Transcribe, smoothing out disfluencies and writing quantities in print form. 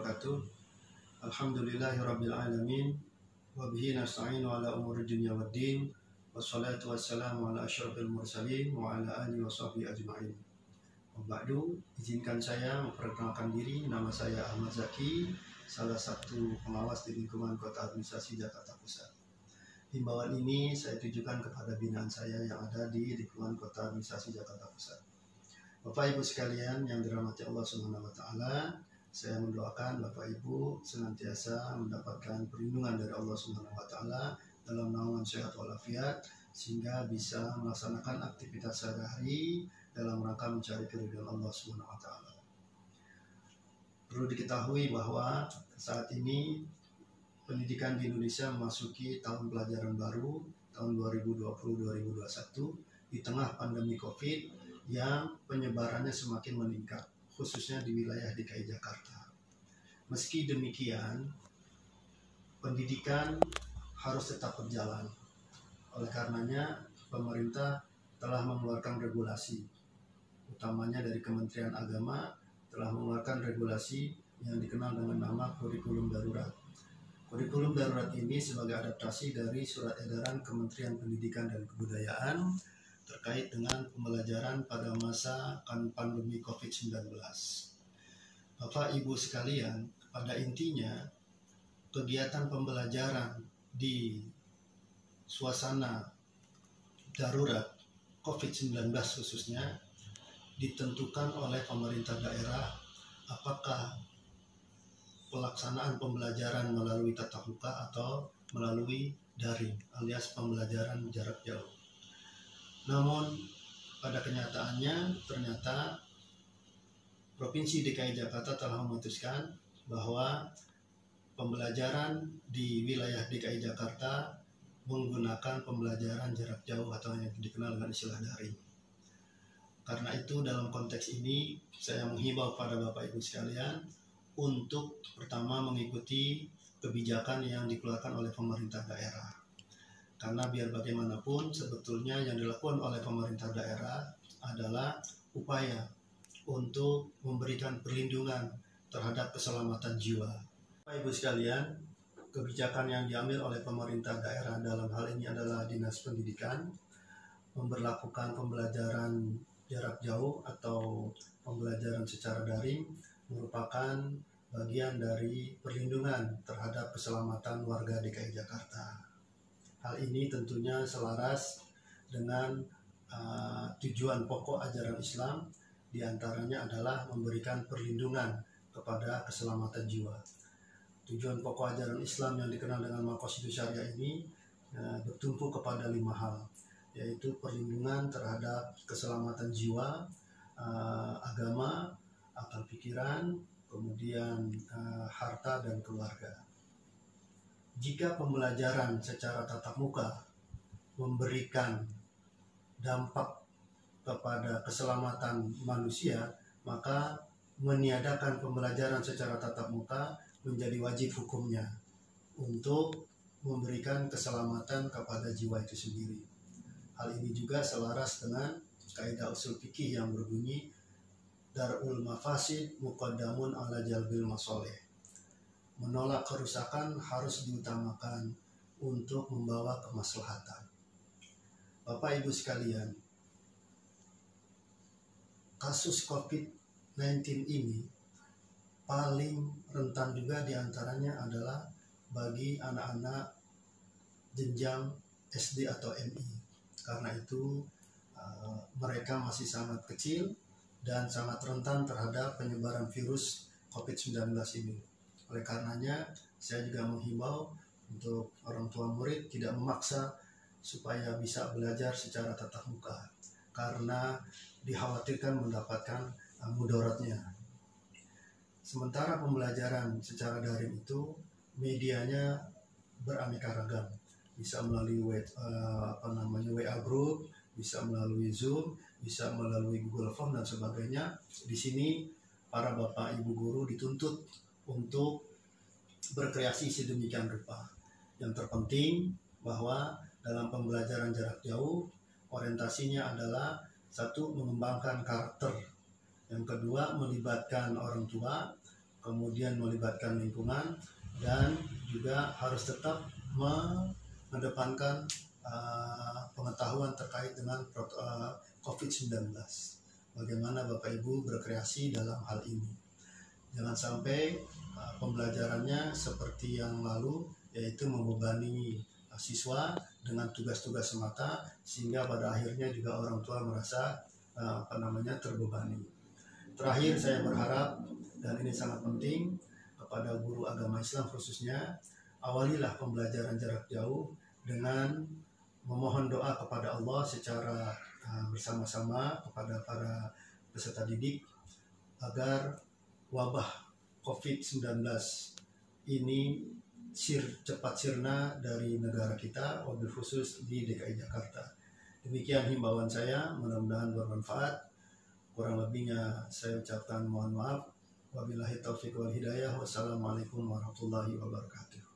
wabarakatuh. Alhamdulillahirabbil alamin wa bihi nasta'inu ala umuri dunya waddin. Wassalatu wassalamu ala asyrafil mursalin wa ala alihi washabbihi ajma'in. Wa ba'du, izinkan saya memperkenalkan diri. Nama saya Ahmad Zaki, salah satu pengawas di lingkungan Kota Administrasi Jakarta Pusat. Himbauan ini saya tujukan kepada binaan saya yang ada di lingkungan Kota Administrasi Jakarta Pusat. Bapak Ibu sekalian yang dirahmati Allah Subhanahu wa taala, saya mendoakan Bapak Ibu senantiasa mendapatkan perlindungan dari Allah Subhanahu wa taala dalam naungan sehat walafiat sehingga bisa melaksanakan aktivitas sehari-hari dalam rangka mencari keridhaan Allah Subhanahu wa taala. Perlu diketahui bahwa saat ini pendidikan di Indonesia memasuki tahun pelajaran baru tahun 2020-2021 di tengah pandemi Covid yang penyebarannya semakin meningkat, khususnya di wilayah DKI Jakarta. Meski demikian, pendidikan harus tetap berjalan. Oleh karenanya, pemerintah telah mengeluarkan regulasi, utamanya dari Kementerian Agama telah mengeluarkan regulasi yang dikenal dengan nama kurikulum darurat. Kurikulum darurat ini sebagai adaptasi dari surat edaran Kementerian Pendidikan dan Kebudayaan terkait dengan pembelajaran pada masa pandemi COVID-19. Bapak Ibu sekalian, pada intinya kegiatan pembelajaran di suasana darurat COVID-19 khususnya ditentukan oleh pemerintah daerah apakah pelaksanaan pembelajaran melalui tatap muka atau melalui daring alias pembelajaran jarak jauh. Namun pada kenyataannya ternyata Provinsi DKI Jakarta telah memutuskan bahwa pembelajaran di wilayah DKI Jakarta menggunakan pembelajaran jarak jauh atau yang dikenal dengan istilah daring. Karena itu dalam konteks ini saya menghimbau pada Bapak Ibu sekalian untuk pertama mengikuti kebijakan yang dikeluarkan oleh pemerintah daerah. Karena biar bagaimanapun sebetulnya yang dilakukan oleh pemerintah daerah adalah upaya untuk memberikan perlindungan terhadap keselamatan jiwa. Bapak Ibu sekalian, kebijakan yang diambil oleh pemerintah daerah dalam hal ini adalah Dinas Pendidikan memberlakukan pembelajaran jarak jauh atau pembelajaran secara daring merupakan bagian dari perlindungan terhadap keselamatan warga DKI Jakarta. Hal ini tentunya selaras dengan tujuan pokok ajaran Islam, diantaranya adalah memberikan perlindungan kepada keselamatan jiwa. Tujuan pokok ajaran Islam yang dikenal dengan Maqasidus Syariah ini bertumpu kepada 5 hal, yaitu perlindungan terhadap keselamatan jiwa, agama, akal pikiran, kemudian harta dan keluarga. Jika pembelajaran secara tatap muka memberikan dampak kepada keselamatan manusia, maka meniadakan pembelajaran secara tatap muka menjadi wajib hukumnya untuk memberikan keselamatan kepada jiwa itu sendiri. Hal ini juga selaras dengan kaidah usul fikih yang berbunyi darul mafasid muqaddamun ala jalbil masoleh. Menolak kerusakan harus diutamakan untuk membawa kemaslahatan. Bapak Ibu sekalian, kasus COVID-19 ini paling rentan juga diantaranya adalah bagi anak-anak jenjang SD atau MI. Karena itu mereka masih sangat kecil dan sangat rentan terhadap penyebaran virus COVID-19 ini. Oleh karenanya, saya juga menghimbau untuk orang tua murid tidak memaksa supaya bisa belajar secara tatap muka, karena dikhawatirkan mendapatkan mudaratnya. Sementara pembelajaran secara daring itu medianya beraneka ragam, bisa melalui WA group, bisa melalui Zoom, bisa melalui Google Form dan sebagainya. Di sini para bapak ibu guru dituntut untuk berkreasi sedemikian rupa. Yang terpenting bahwa dalam pembelajaran jarak jauh orientasinya adalah satu, mengembangkan karakter. Yang kedua, melibatkan orang tua. kemudian melibatkan lingkungan, dan juga harus tetap mengedepankan pengetahuan terkait dengan COVID-19. Bagaimana Bapak Ibu berkreasi dalam hal ini. Jangan sampai pembelajarannya seperti yang lalu, yaitu membebani siswa dengan tugas-tugas semata, sehingga pada akhirnya juga orang tua merasa terbebani. Terakhir, saya berharap, dan ini sangat penting, kepada guru agama Islam khususnya, awalilah pembelajaran jarak jauh dengan memohon doa kepada Allah secara bersama-sama kepada para peserta didik, agar wabah COVID-19 ini cepat sirna dari negara kita, wabil khusus di DKI Jakarta. Demikian himbauan saya, mudah-mudahan bermanfaat. Kurang lebihnya saya ucapkan mohon maaf. Wabillahi taufiq wal hidayah. Wassalamualaikum warahmatullahi wabarakatuh.